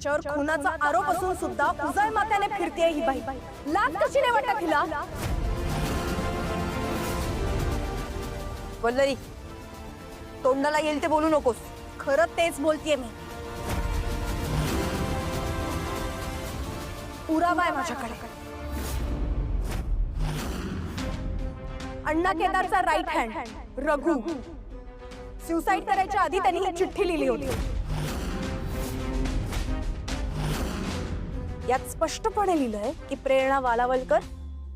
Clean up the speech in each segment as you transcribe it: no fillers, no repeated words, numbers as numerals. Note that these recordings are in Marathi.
तिच्यावर खुनाचा आरोप असून सुद्धा उजळ माथ्याने फिरतेय ही बाई. लाज कशी नाही वाटत तिला? वल्लरी, तोंडाला येईल ते बोलू नकोस. खरं तेच बोलतेय मी. पुरावा आहे माझ्याकडे. अण्णा केदारचा राईट हँड रघु सुसाईड करायच्या आधी त्यांनी ही चिठ्ठी लिहिली होती. यात स्पष्टपणे लिहिलंय की प्रेरणा वालावलकर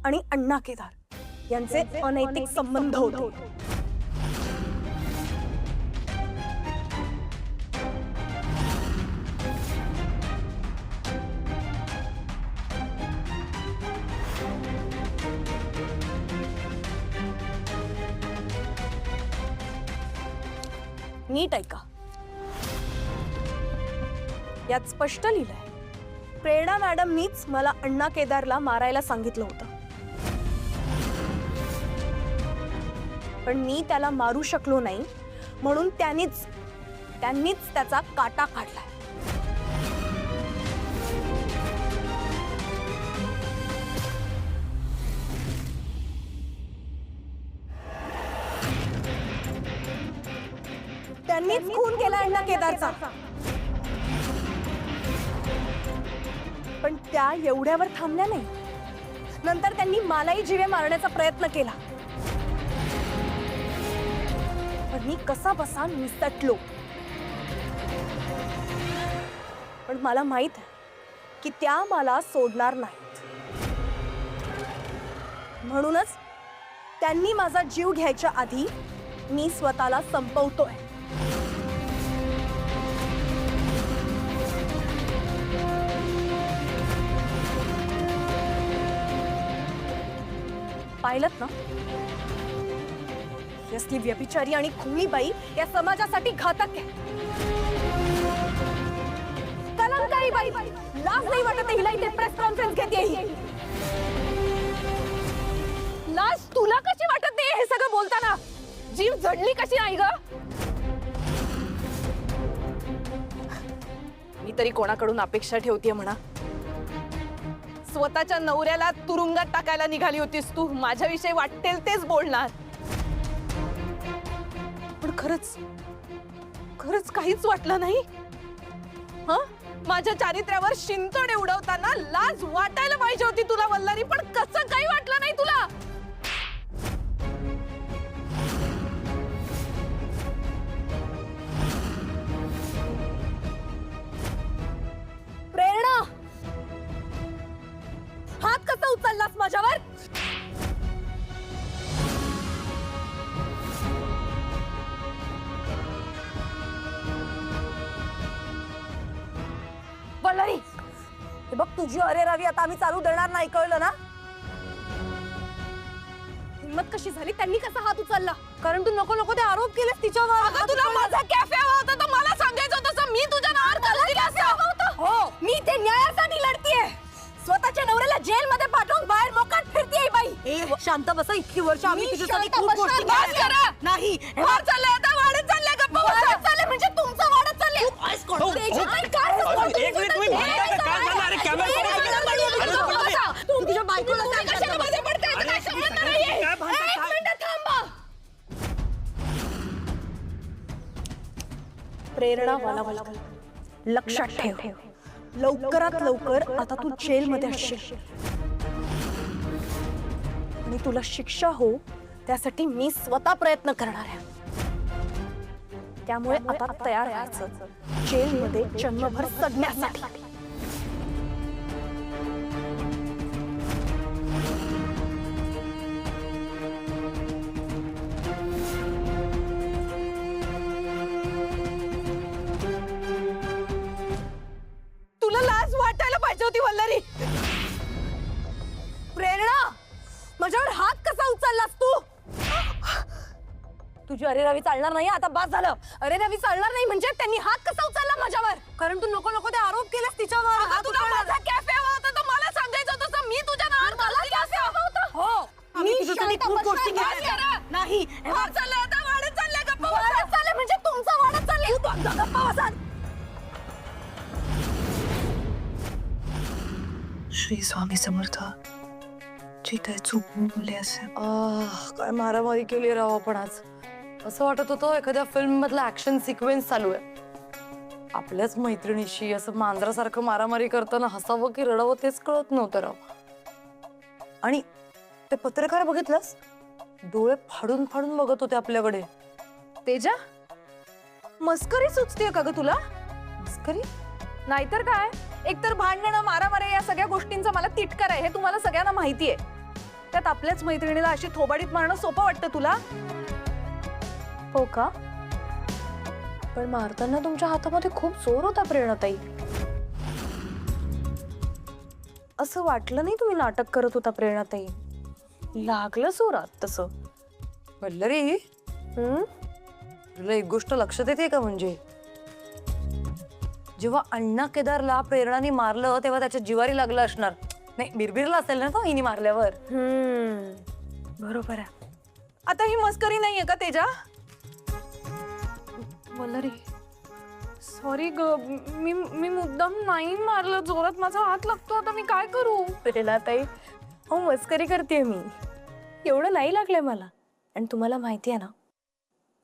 आणि अण्णा केदार यांचे अनैतिक संबंध होते. नीट ऐका. यात स्पष्ट लिहिलंय प्रेरणा मॅडमनीच मला अण्णा केदारला मारायला सांगितलं होतं, पण मी त्याला मारू शकलो नाही म्हणून त्यांनीच त्याचा काटा काढलाय. त्यांनीच खून केला अण्णा केदारचा. पण त्या एवढ्यावर थांबल्या नाही. नंतर त्यांनी मलाही जीवे मारण्याचा प्रयत्न केला, पण मी कसा बसा निसटलो. पण मला माहित आहे की त्या मला सोडणार नाहीत. म्हणूनच त्यांनी माझा जीव घ्यायच्या आधी मी स्वतःला संपवतोय. पाहिलत ना, असली व्यभिचारी आणि खुनी बाई या समाजासाठी घातक आहे. कलंकारी बाई. लाज नाही वाटत हिला इथे प्रेस कॉन्फरन्स घेते ही? लाज तुला कशी वाटत नाही हे सगळं बोलताना? जीव जडली कशी नाही ग? मी तरी कोणाकडून अपेक्षा ठेवतेय म्हणा? स्वतःच्या नवऱ्याला तुरुंगात टाकायला निघाली होतीस तू. माझ्याविषयी वाटेल तेच बोलणार, पण खरंच काहीच वाटलं नाही. माझ्या चारित्र्यावर शिंतोडे उडवताना लाज वाटायला पाहिजे होती तुला वल्लरी, पण कसं काही वाटलं नाही तुला? प्रेरणा, हात कसा उचललास माझ्यावर? वल्लरी, हे बघ, तुझी अरे रावी आता आम्ही चालू देणार नाही, कळलं ना? हिम्मत कशी झाली? त्यांनी कसा हात उचलला? कारण तू नको ते आरोप केलेस तिच्यावर. तुला माझा कॅफे हवा होता तर मला सांगायचं होतं. मी तुझ्या नावावर कर्ज दिलं असतं. हो, मी ते न्यायासाठी लढतीये. स्वतःच्या नवऱ्याला जेल मध्ये पाठवून बाहेर मोकाट फिरतीये बाई. शांत बसा. इतकी वर्ष आम्ही तुझ्यासाठी खूप गोष्टी केल्या. नाही. वाढ चाललंय आता, वाढत चाललंय. गप्पा वाढत चाललंय म्हणजे तुमचं वाढत चाललंय. तुझ्या बायकोला प्रेरणा वालावलकर, लक्षात ठेव, लवकरात लवकर आता तू जेलमध्ये असशील आणि तुला शिक्षा हो त्यासाठी मी स्वतः प्रयत्न करणार आहे. त्यामुळे आता तयार व्हायचं जेलमध्ये जन्मभर सडण्यासाठी. तुला लाज वाटायला पाहिजे होती वल्लरी. प्रेरणा, माझ्यावर हात कसा उचललास तू? तुझी अरे रवी चालणार नाही आता, बास झालं. अरे रवी चालणार नाही म्हणजे त्यांनी हात कसा उचलला माझ्यावर? कारण तू नको ते आरोप केलेस तिच्यावर. तुला माझा कॅफे हवा होता तर मला सांगायचं होतं. मी तुझ्या नावावर कॅफे हवा होता. हो, मी तुझ्यासाठी खूप गोष्टी केल्या. नाही. वाढ चाललंय आता, वाढत चाललंय. गप्पा वाढत चाललंय म्हणजे तुमचा वाढत चाललंय. गप्पा बसा. श्री स्वामी समर्थ जे काही चुकून बोलले असेल. काय मारामारी केली राव आपण आज. असं वाटत होतं एखाद्या फिल्म मधला ऍक्शन सिक्वेन्स चालू आहे. आपल्याच मैत्रिणीशी असं मांजरासारखं मारामारी करताना हसावं की रडावं तेच कळत नव्हतं राव. आणि ते पत्रकार बघितलंस, डोळे फाडून फाडून बघत होते आपल्याकडे. तेजा, मस्करी सुचतेय का ग तुला? मस्करी? नाहीतर काय, एकतर भांडणं मारामारी या सगळ्या गोष्टींचा मला तिटकार आहे हे तुम्हाला सगळ्यांना माहितीये. त्यात आपल्याच मैत्रिणीला अशी थोबाडीत मारणं सोपं वाटतं तुला? हो का? पण मारताना तुमच्या हातामध्ये खूप जोर होता प्रेरणाताई. असं वाटलं नाही तुम्ही नाटक करत होता प्रेरणाताई. लागलं जोरात तसं. वल्लरी, तुला एक गोष्ट लक्षात येते का? म्हणजे जेव्हा अण्णा केदारला प्रेरणाने मारलं तेव्हा त्याच्या जिवारी लागलं असणार. नाही, बिरबिरला असेल ना तो हिने मारल्यावर. बरोबर आहे. आता ही मस्करी नाहीये का तेजा? वल्लरी, सॉरी ग, मी मुद्दाम नाही मारलं. जोरात माझा हात लागतो. आता मी काय करू? प्रेरणाताई, हो मस्करी करते मी. एवढं नाही लागलंय मला. आणि तुम्हाला माहिती आहे ना,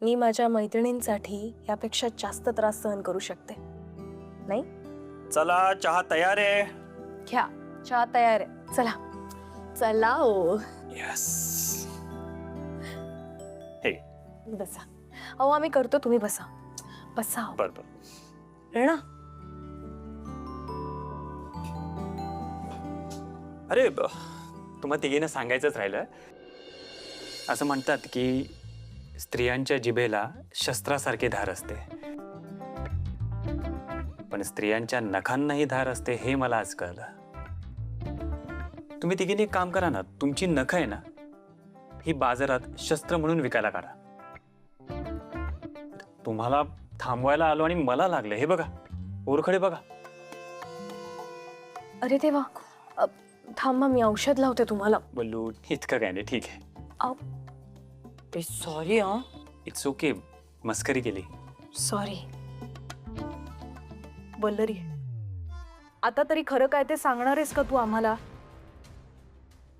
मी माझ्या मैत्रिणींसाठी यापेक्षा जास्त त्रास सहन करू शकते. नाही? चला, चहा तयार आहे. घ्या, चहा तयार आहे. चला चला. हो यस. हे बसा. अहो आम्ही करतो, तुम्ही बसा. बसा. बरोबर. प्रेरणा, अरे तुम्हाला तिघींना सांगायचंच राहिलं. असं म्हणतात की स्त्रियांच्या जिभेला शस्त्रासारखी धार असते, पण स्त्रियांच्या नखांनाही धार असते हे मला आज कळलं. तुम्ही तिघींनी एक काम करा ना, तुमची नख आहे ना ही बाजारात शस्त्र म्हणून विकायला काढा. तुम्हाला थांबवायला आलो आणि मला लागलं. हे बघा, ओरखडे बघा. अरे देवा, थांबा, मी औषध लावते तुम्हाला. बल्लू, इतकं काय नाही, ठीक आहे. सॉरी. हा, इट्स ओके. मस्करी केली. सॉरी. वल्लरी, आता तरी खरं काय ते सांगणार आहेस का तू आम्हाला?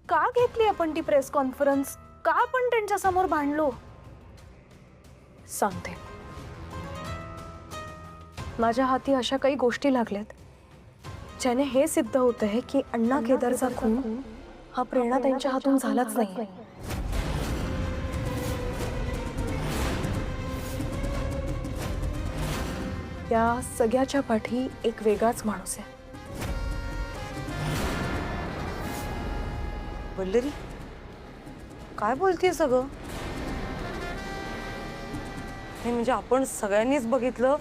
का घेतली आपण ती प्रेस कॉन्फरन्स? का आपण त्यांच्या समोर भांडलो? सांगते. माझ्या हाती अशा काही गोष्टी लागल्यात ज्याने हे सिद्ध होत आहे की अण्णा केदारचा खून हा प्रेरणा त्यांच्या हातून झालाच नाही. या सगळ्याच्या पाठी एक वेगळाच माणूस आहे. वल्लरी, काय बोलतेय सगळं? म्हणजे आपण सगळ्यांनीच बघितलं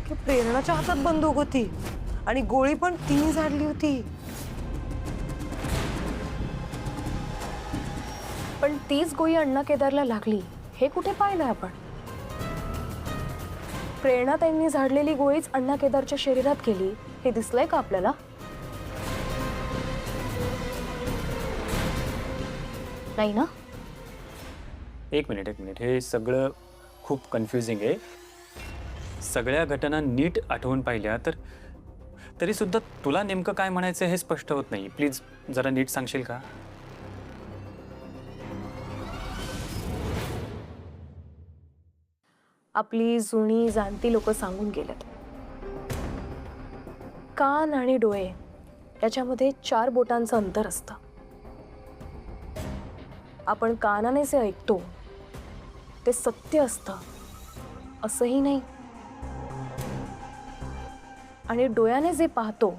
की प्रेरणाच्या हातात बंदूक होती आणि गोळी पण तिने झाडली होती. पण तीच गोळी अण्णा केदारला लागली हे कुठे पाहिलं आपण? प्रेरणा त्यांनी झाडलेली गोळीच अण्णा केदारच्या शरीरात गेली हे दिसलंय का आपल्याला? नाही ना? एक मिनिट. हे सगळं खूप कन्फ्युजिंग आहे. सगळ्या घटना नीट आठवून पाहिल्या तर तरी सुद्धा तुला नेमकं काय म्हणायचं हे स्पष्ट होत नाही. प्लीज जरा नीट सांगशील का? आपली जुनी जाणती लोक सांगून गेलेत, कान आणि डोळे याच्यामध्ये 4 बोटांचं अंतर असतं. आपण कानाने जे ऐकतो ते सत्य असतं असंही नाही, आणि डोळ्याने जे पाहतो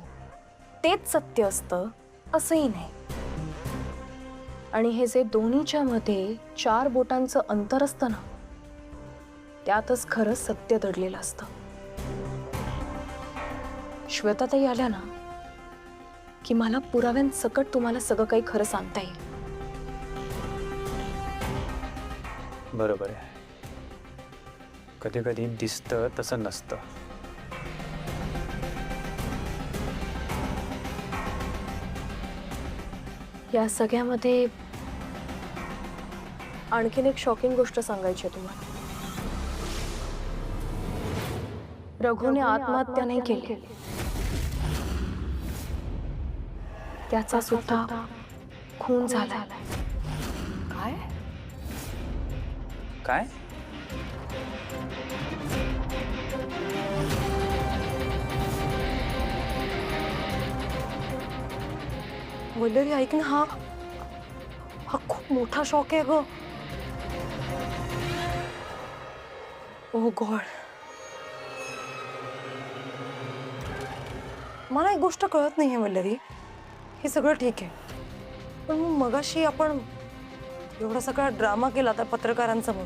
तेच सत्य असतं असंही नाही. आणि हे जे दोन्हीच्या मध्ये 4 बोटांचं अंतर असतं ना, त्यातच खरं सत्य दडलेलं असतं. श्वेताताई आल्या ना की मला पुराव्यांसकट तुम्हाला सगळं काही खरं सांगता येईल. बरोबर आहे. कधी कधी दिसतं तसं नसतं. या सगळ्यामध्ये आणखीन एक शॉकिंग गोष्ट सांगायची आहे तुम्हाला. रघुने आत्महत्या नाही केली. त्याचा सुद्धा खून झालाय. काय? काय? वल्लरी ऐक ना, हा हा खूप मोठा शॉक आहे ग. ओ गॉड. मला एक गोष्ट कळत नाहीये वल्लरी, हे सगळं ठीक आहे, पण मग मगाशी आपण एवढा सगळा ड्रामा केला त्या पत्रकारांसमोर,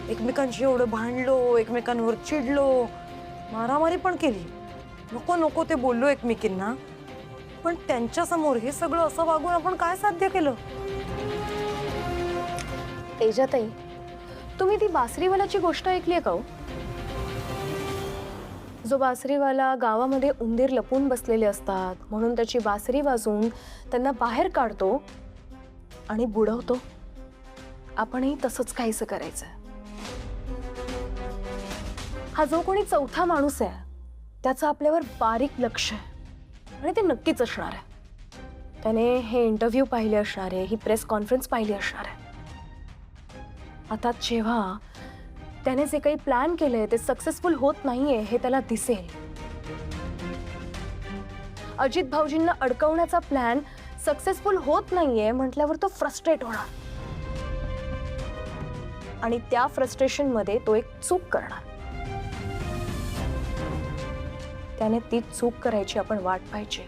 एकमेकांशी एवढं भांडलो, एकमेकांवर चिडलो, मारामारी पण केली, नको नको ते बोललो एकमेकींना, पण त्यांच्या समोर हे सगळं असं वागून आपण काय साध्य केलं? तेजाताई, तुम्ही ती बासरीवाल्याची गोष्ट ऐकली आहे का हो? जो बासरीवाला गावामध्ये उंदीर लपून बसलेले असतात म्हणून त्याची बासरी वाजवून त्यांना बाहेर काढतो आणि बुडवतो. आपणही तसंच काहीसं करायचं. हा जो कोणी चौथा माणूस आहे त्याचं आपल्यावर बारीक लक्ष आहे आणि ते नक्कीच असणार आहे. त्याने हे इंटरव्ह्यू पाहिले असणार आहे, ही प्रेस कॉन्फरन्स पाहिली असणार आहे. आता जेव्हा त्याने जे काही प्लॅन केलंय ते सक्सेसफुल होत नाहीये हे त्याला दिसेल, अजित भाऊजींना अडकवण्याचा प्लॅन सक्सेसफुल होत नाहीये म्हटल्यावर तो फ्रस्ट्रेट होणार आणि त्या फ्रस्ट्रेशन मध्ये तो एक चूक करणार. त्याने ती चूक करायची आपण वाट पाहिजे.